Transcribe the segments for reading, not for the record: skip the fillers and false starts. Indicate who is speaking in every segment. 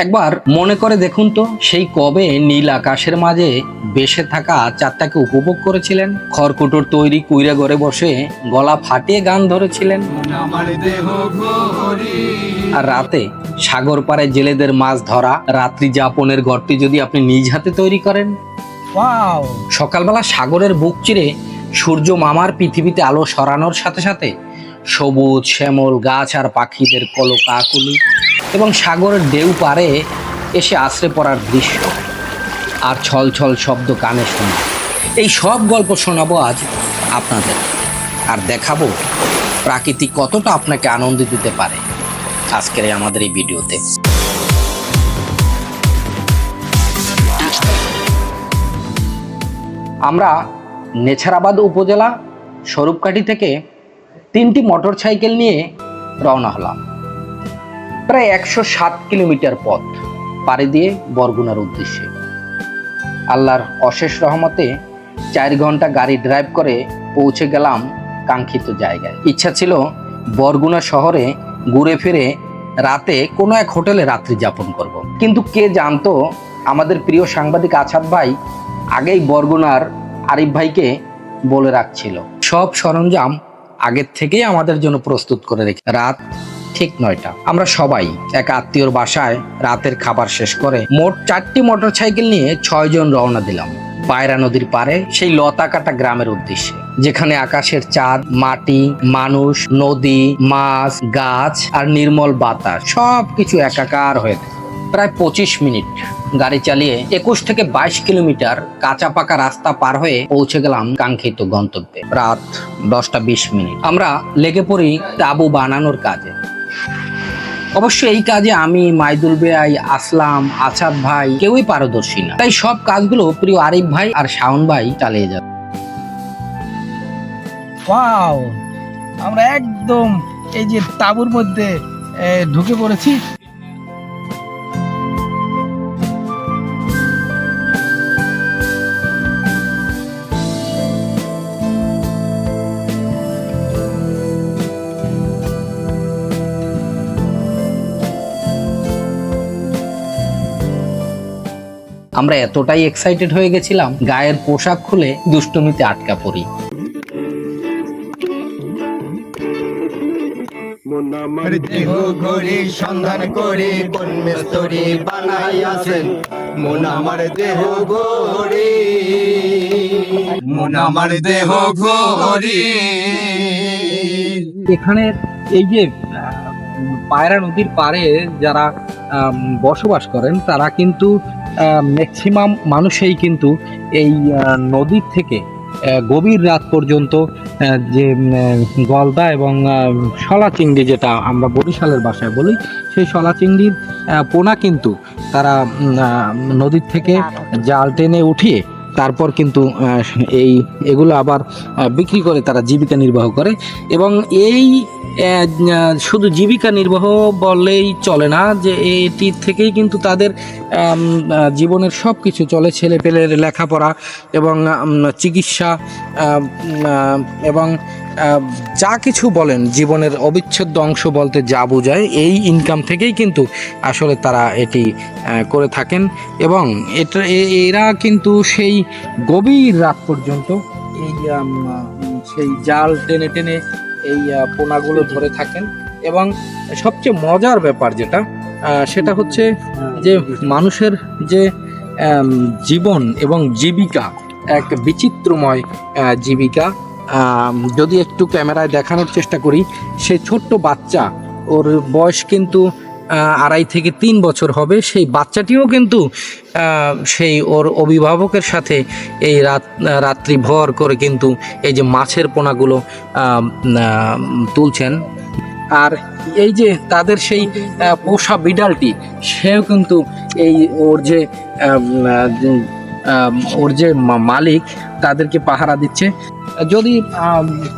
Speaker 1: একবার মনে করে দেখুন তো, সেই কবে নীল আকাশের মাঝে বেসে থাকা চাঁদটাকে উপভোগ করেছিলেন, খড়কুটোর তৈরি কুইরা ঘরে বসে গলা ফাটিয়ে গান ধরেছিলেন। আর রাতে সাগর পাড়ে জেলেদের মাছ ধরা রাত্রি যাপনের ঘরটি যদি আপনি নিজ হাতে তৈরি করেন, সকালবেলা সাগরের বুক চিরে সূর্য মামার পৃথিবীতে আলো সরানোর সাথে সাথে সবুজ শ্যামল গাছ আর পাখিদের কলকাকলি এবং সাগরের ঢেউ পারে এসে আশ্রে পড়ার দৃশ্য আর ছল ছল শব্দ কানে শোনা, এই সব গল্প শোনাবো আজ আপনাদের, আর দেখাবো প্রাকৃতিক কতটা আপনাকে আনন্দ দিতে পারে আজকের আমাদের এই ভিডিওতে। আমরা নেছারাবাদ উপজেলা স্বরূপকাঠি থেকে 3টি মোটরসাইকেল নিয়ে রওনা হলাম। প্রায় 107 কিলোমিটার পথ পাড়ি দিয়ে বরগুনার উদ্দেশ্যে। আল্লাহর অশেষ রহমতে 4 ঘন্টা গাড়ি ড্রাইভ করে পৌঁছে গেলাম কাঙ্ক্ষিত জায়গায়। ইচ্ছা ছিল বরগুনা শহরে ঘুরে ফিরে রাতে কোনো এক হোটেলে রাত্রি যাপন করব, কিন্তু কে জানতো আমাদের প্রিয় সাংবাদিক আছাদ ভাই আগেই বরগুনার আরিফ ভাইকে বলে রাখছিল, সব সরঞ্জাম আগের থেকেই আমাদের জন্য প্রস্তুত করে রেখে। রাত ঠিক 9টা। আমরা সবাই এক আত্মীয়র বাসায় রাতের খাবার শেষ করে মোট 4টি মোটরসাইকেল নিয়ে 6 জন রওনা দিলাম পায়রা নদীর পারে সেই লতাকাটা গ্রামের উদ্দেশ্যে, যেখানে আকাশের চাঁদ, মাটি, মানুষ, নদী, মাছ, গাছ আর নির্মল বাতাস সবকিছু একাকার হয়ে থাকে। প্রায় 25 মিনিট গাড়ি চালিয়ে 21 থেকে 22 কিলোমিটার কাঁচা পাকা রাস্তা পার হয়ে পৌঁছে গেলাম কাঙ্ক্ষিত গন্তব্যে। রাত 10:20 আমরা লেগে পড়ি তাঁবু বানানোর কাজে। অবশ্য এই কাজে আমি, মাইদুল ভাই, আসলাম, আছাদ ভাই কেউই পারদর্শী না, তাই সব কাজগুলো প্রিয় আরিফ ভাই আর শাওন ভাই চালিয়ে যাবে।
Speaker 2: ওয়াও, আমরা একদম এই যে তাঁবুর মধ্যে ঢুকে পড়েছি।
Speaker 1: আমরা এতটাই এক্সাইটেড হয়ে গেছিলাম, গায়ের পোশাক খুলে দুষ্টুমিতে আটকা পড়ি।
Speaker 3: আমার দেহ ঘড়ি সন্ধান করে কোন মিস্ত্রি বানাইয়াছেন, মন আমার দেহ ঘড়ি, মন আমার দেহ ঘড়ি।
Speaker 2: এখানে এই যে পায়রা নদীর পাড়ে যারা বসবাস করেন তারা কিন্তু ম্যাক্সিমাম মানুষই কিন্তু এই নদীর থেকে গভীর রাত পর্যন্ত যে গলদা এবং শলা চিংড়ি, যেটা আমরা বরিশালের ভাষায় বলি, সেই শলা চিংড়ির পোনা কিন্তু তারা নদীর থেকে জাল টেনে উঠিয়ে তারপর কিন্তু এগুলো আবার বিক্রি করে তারা জীবিকা নির্বাহ করে। এবং এই শুধু জীবিকা নির্বাহ বললেই চলে না, যে এটির থেকেই কিন্তু তাদের জীবনের সব কিছু চলে, ছেলেপেলের লেখাপড়া এবং চিকিৎসা এবং যা কিছু বলেন জীবনের অবিচ্ছেদ্য অংশ বলতে যা বোঝায়, এই ইনকাম থেকেই কিন্তু আসলে তারা এটি করে থাকেন। এবং এরা কিন্তু সেই গভীর রাত পর্যন্ত এই সেই জাল টেনে টেনে এই পোনাগুলো ধরে থাকেন। এবং সবচেয়ে মজার ব্যাপার যেটা, সেটা হচ্ছে যে মানুষের যে জীবন এবং জীবিকা, এক বিচিত্রময় জীবিকা। যদি একটু ক্যামেরায় দেখানোর চেষ্টা করি, সে ছোট্ট বাচ্চা, ওর বয়স কিন্তু 2.5 থেকে 3 বছর হবে, সেই বাচ্চাটিও কিন্তু সেই ওর অভিভাবকের সাথে এই রাত্রি ভর করে কিন্তু এই যে মাছের পোনাগুলো তুলছেন। আর এই যে তাদের সেই পোষা বিড়ালটি, সেও কিন্তু এই ওর যে মালিক তাদেরকে পাহারা দিচ্ছে। যদি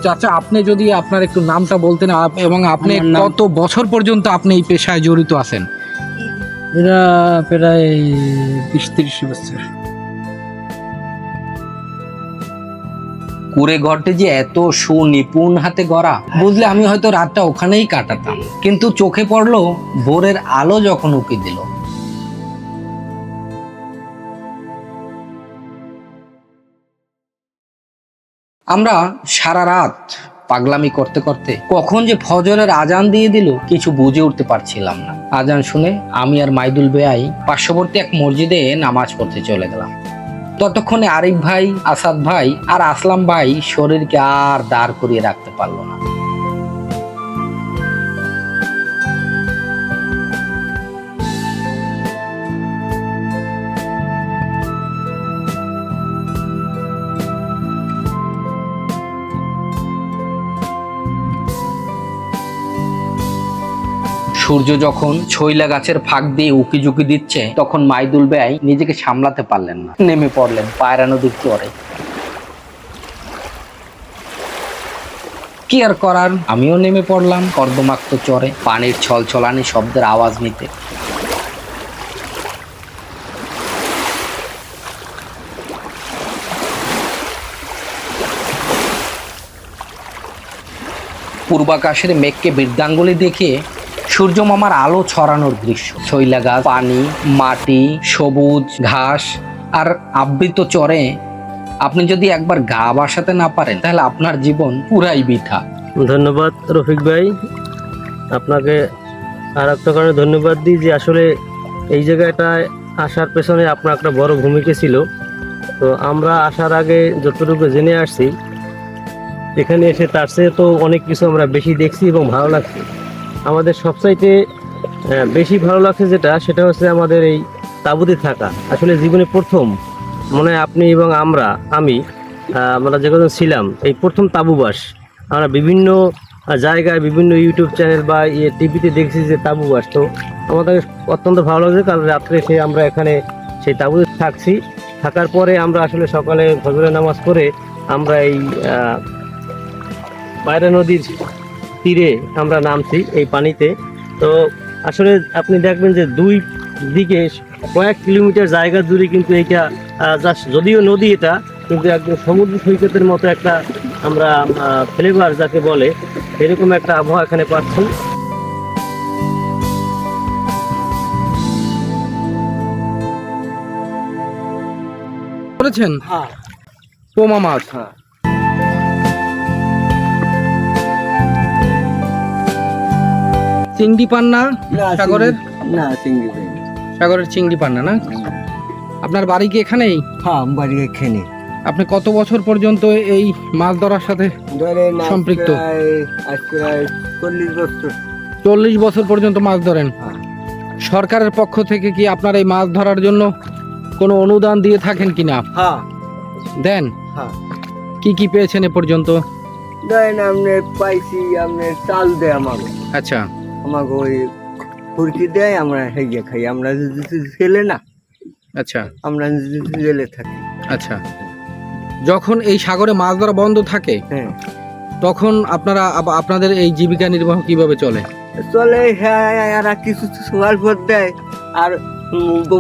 Speaker 2: চাচা, আপনি যদি আপনার একটু নামটা বলতেন, এবং আপনি কত বছর পর্যন্ত আপনি এই পেশায় জড়িত আছেন?
Speaker 4: এরা প্রায় 20-30 বছর।
Speaker 1: কুড়ে ঘরটি যে এত সুনিপুণ হাতে গড়া, বুঝলে আমি হয়তো রাতটা ওখানেই কাটাতাম। কিন্তু চোখে পড়লো ভোরের আলো যখন উকি দিল, আমরা সারা রাত পাগলামি করতে করতে কখন যে ফজরের আজান দিয়ে দিল কিছু বুঝে উঠতে পারছিলাম না। আজান শুনে আমি আর মাইদুল বেয়াই পার্শ্ববর্তী এক মসজিদে নামাজ পড়তে চলে গেলাম। ততক্ষণে আরিফ ভাই, আসাদ ভাই আর আসলাম ভাই শরীরকে আর দাঁড় করিয়ে রাখতে পারলো না। সূর্য যখন ছইলা গাছের ফাঁক দিয়ে উকি ঝুঁকি দিচ্ছে তখন মাইদুল বেয়াই নিজেকে সামলাতে পারলেন না, নেমে পড়লেন পায়রা নদীর চরে। কি আর করার, আমিও নেমে পড়লাম কর্দমাক্ত চরে পানির ছলছলানি শব্দের আওয়াজ নিতে। পূর্বাকাশের মেঘকে বৃদ্ধাঙ্গুলি দেখিয়ে সূর্য মামার আলো ছড়ানোর দৃশ্য, শৈলা গাছ, পানি, মাটি, সবুজ ঘাস আর আবৃত চরে আপনি যদি একবার গা ভাসাতে না পারেন তাহলে আপনার জীবন পুরাই বৃথা।
Speaker 5: ধন্যবাদ রফিক ভাই, আপনাকে আর একটা কারণে ধন্যবাদ দিই যে আসলে এই জায়গাটায় আসার পেছনে আপনার একটা বড় ভূমিকা ছিল। তো আমরা আসার আগে যতটুকু জেনে আসছি এখানে এসে তার চেয়ে তো অনেক কিছু আমরা বেশি দেখছি এবং ভালো লাগছে। আমাদের সবচাইতে বেশি ভালো লাগছে সেটা হচ্ছে আমাদের এই তাঁবুতে থাকা। আসলে জীবনে প্রথম মনে হয় আপনি এবং আমরা যে কজন ছিলাম এই প্রথম তাঁবুবাস। আমরা বিভিন্ন জায়গায় বিভিন্ন ইউটিউব চ্যানেল বা টিভিতে দেখছি যে তাঁবুবাস, তো আমাদের অত্যন্ত ভালো লাগছে। কাল রাত্রে আমরা এখানে সেই তাঁবুতে থাকার পরে আমরা আসলে সকালে ফজরের নামাজ পড়ে আমরা এই পায়রা নদীর তীরে আমরা নামছি এই পানিতে। তো আসলে আপনি দেখবেন যে দুই দিকে কয়েক কিলোমিটার জায়গা জুড়ে কিন্তু এইটা যদিও নদী, এটা কিন্তু একদম সমুদ্র সৈকতের মতো একটা আমরা ফ্লেভার যাকে বলে এরকম একটা আবহাওয়া এখানে পাচ্ছি।
Speaker 2: করেছেন
Speaker 3: হ্যাঁ
Speaker 2: পোমা মাছ।
Speaker 3: হ্যাঁ
Speaker 2: চিংড়ি পান না সাগরের?
Speaker 3: না চিংড়ি পাই না।
Speaker 2: সাগরের চিংড়ি পান না? আপনার বাড়ি কি এখানেই?
Speaker 3: হ্যাঁ বাড়ি এখানে।
Speaker 2: আপনি কত বছর পর্যন্ত এই মাছ ধরার সাথে
Speaker 3: ধরেন
Speaker 2: সম্পৃক্ত?
Speaker 3: আজ প্রায় 40 বছর।
Speaker 2: 40 বছর পর্যন্ত মাছ ধরেন?
Speaker 3: হ্যাঁ।
Speaker 2: সরকারের পক্ষ থেকে কি আপনার এই মাছ ধরার জন্য কোনো অনুদান দিয়ে থাকেন কিনা?
Speaker 3: হ্যাঁ
Speaker 2: দেন?
Speaker 3: হ্যাঁ।
Speaker 2: কি কি পেয়েছেন এ পর্যন্ত?
Speaker 3: ধরেন আপনি পাইছি, আপনি চাল দেয় আমাকে,
Speaker 2: আচ্ছা
Speaker 3: আমাকে ওই ফুরকি দেয়, আমরা হেগে খাই। আমরা ছেলে না,
Speaker 2: আচ্ছা
Speaker 3: আমরা জেলে থাকি।
Speaker 2: আচ্ছা। যখন এই সাগরে মাছ ধরা বন্ধ থাকে
Speaker 3: হ্যাঁ
Speaker 2: তখন আপনাদের এই জীবিকা নির্বাহ কিভাবে চলে?
Speaker 3: চলে। হ্যাঁ এরা কিছু অল্প দেয় আর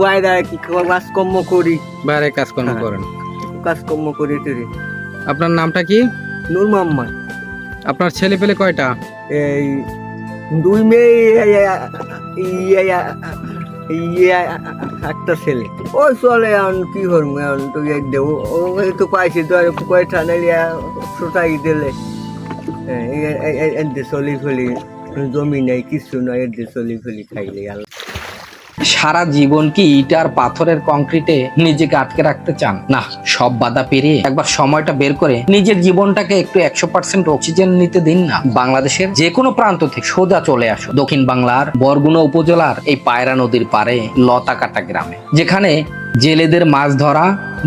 Speaker 3: বাইরে কি কাজকর্ম করি,
Speaker 2: বাইরে কাজকর্ম
Speaker 3: হ্যাঁ।
Speaker 2: করেন?
Speaker 3: কাজকর্ম করি টরি।
Speaker 2: আপনার নামটা কি?
Speaker 3: নূর মোহাম্মদ।
Speaker 2: আপনার ছেলে পেলে কয়টা?
Speaker 3: এই 2 মেয়ে, একটা ছেলে। ওই চলে এখন কি করবো, এখন তো দেবো তো পাইছি তো কয়টা নাইলে সোটাই দিলে চলি ফলি, জমি নেই কিছু নয়, চলি ফলি খাইলে।
Speaker 1: সারা জীবন কি ইট আর পাথরের কংক্রিটে নিজেকে আটকে রাখতে চান? না, সব বাধা পেরিয়ে একবার সময়টা বের করে নিজের জীবনটাকে একটু 100% অক্সিজেন নিতে দিন না। বাংলাদেশের যে কোনো প্রান্ত থেকে সোজা চলে আসো দক্ষিণ বাংলার বরগুনা উপজেলার এই পায়রা নদীর পারে লতাকাটা গ্রামে, যেখানে জেলেদের মাছ ধরা,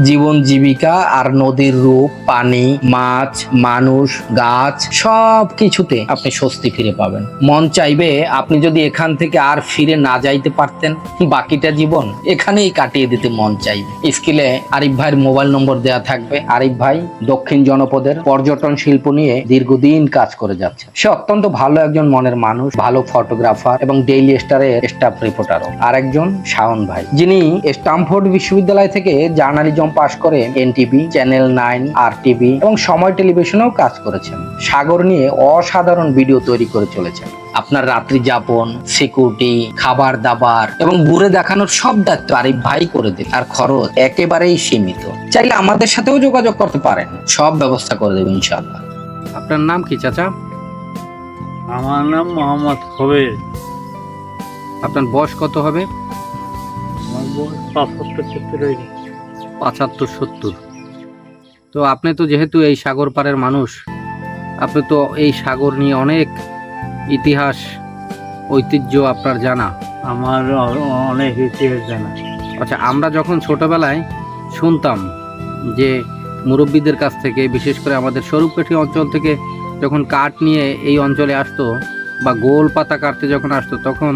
Speaker 1: জীবন জীবিকা আর নদীর রূপ, পানি, মাছ, মানুষ, গাছ সব কিছুতে আপনি স্বস্তি ফিরে পাবেন। মন চাইবে আপনি যদি এখান থেকে আর ফিরে না যাইতে পারতেন, বাকিটা জীবন এখানেই কাটিয়ে দিতে মন চাইবে। স্ক্রিনে আরিফ ভাইয়ের মোবাইল নম্বর দেওয়া থাকবে। আরিফ ভাই দক্ষিণ জনপদের পর্যটন শিল্প নিয়ে দীর্ঘদিন কাজ করে যাচ্ছে। সে অত্যন্ত ভালো একজন মনের মানুষ, ভালো ফটোগ্রাফার এবং ডেইলি স্টারের স্টাফ রিপোর্টারও। আর একজন শাওন ভাই, যিনি স্টামফোর্ড বিশ্ববিদ্যালয় থেকে জার্নালিজম পাশ করে এনটিভি, চ্যানেল 9, RTV এবং সময় টেলিভিশনেও কাজ করেছেন। সাগর নিয়ে অসাধারণ ভিডিও তৈরি করে চলেছেন। আপনার রাত্রি যাপন, সিকিউরিটি, খাবার দাবার এবং ঘুরে দেখানোর সব দায়িত্ব আরিফ ভাই করে দেবে, আর খরচ একেবারেই সীমিত। চাইলে আমাদের সাথেও যোগাযোগ করতে পারেন, সব ব্যবস্থা করে দেবে ইনশাআল্লাহ। আপনার নাম কি চাচা?
Speaker 6: আমার নাম মোহাম্মদ খবির।
Speaker 1: আপনার বয়স কত হবে?
Speaker 6: আমার বয়স 75-70
Speaker 1: 75-70। তো আপনি তো যেহেতু এই সাগর পাড়ের মানুষ, আপনি তো এই সাগর নিয়ে অনেক ইতিহাস ঐতিহ্য আপনার জানা।
Speaker 6: আমার অনেক ইতিহাস জানা।
Speaker 1: আচ্ছা, আমরা যখন ছোটবেলায় শুনতাম যে মুরব্বীদের কাছ থেকে, বিশেষ করে আমাদের স্বরূপকাঠি অঞ্চল থেকে যখন কাঠ নিয়ে এই অঞ্চলে আসতো বা গোল পাতা কাটতে যখন আসতো, তখন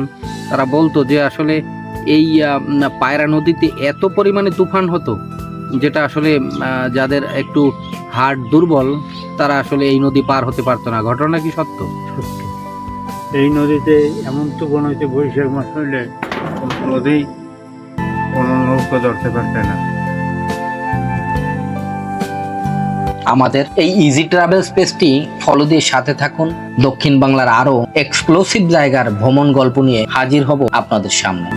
Speaker 1: তারা বলতো যে আসলে এই পায়রা নদীতে এত পরিমাণে তুফান হতো, যেটা আসলে যাদের একটু হাড় দুর্বল তারা আসলে এই নদী পার হতে পারতো না। ঘটনা কি সত্য?
Speaker 6: সত্য। এই নদীতে এমন তুফান হয়েছে, বৈশাখ মাস হইলে নদী কোনো নৌকা ধরতে পারছে না।
Speaker 1: আমাদের এই ইজি ট্রাভেল স্পেসটি ফলো দিয়ে সাথে থাকুন। দক্ষিণ বাংলার আরো এক্সক্লুসিভ জায়গার ভ্রমণ গল্প নিয়ে হাজির হব আপনাদের সামনে।